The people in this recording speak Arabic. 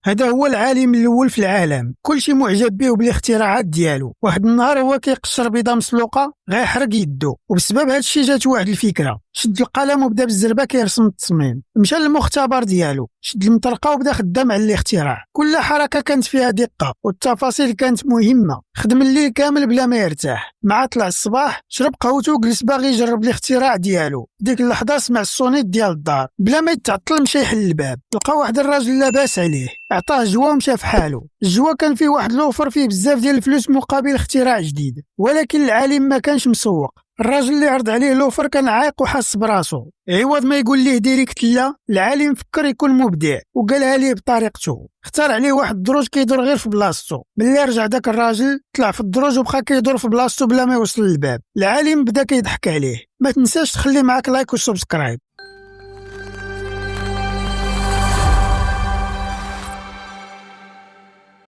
هذا هو العالم الاول في العالم، كلشي معجب به وبالاختراعات ديالو. واحد النهار هو كيقشر بيضه مسلوقه غيحرق يدو، وبسبب هذا الشيء جات واحد الفكره. شد القلم وبدا بالزربه كيرسم التصميم. مشى للمختبر ديالو، شد المطرقه وبدا خدام على الاختراع. كل حركه كانت فيها دقه والتفاصيل كانت مهمه. خدم الليل كامل بلا ما يرتاح. مع طلع الصباح شرب قهوته وجلس باغي يجرب الاختراع ديالو. ديك اللحظه سمع الصونيت ديال الدار، بلا ما يتعطل مشى يحل الباب. لقى واحد الراجل لاباس عليه، عطاه جوا ومشى في حاله. الجوا كان فيه واحد لوفر فيه بزاف ديال الفلوس مقابل اختراع جديد، ولكن العالم ما كانش مسوق. الراجل اللي عرض عليه لوفر كان عايق وحاس براسو. عوض ما يقول ليه ديريكت لا، العالم فكر يكون مبدع وقالها ليه بطريقته. اختار عليه واحد الدروج كيدور غير في بلاصتو. ملي رجع داك الراجل طلع في الدروج وبقى كيدور في بلاصتو بلا ما يوصل للباب. العالم بدا كيضحك عليه. ما تنساش تخلي معاك لايك وسبسكرايب.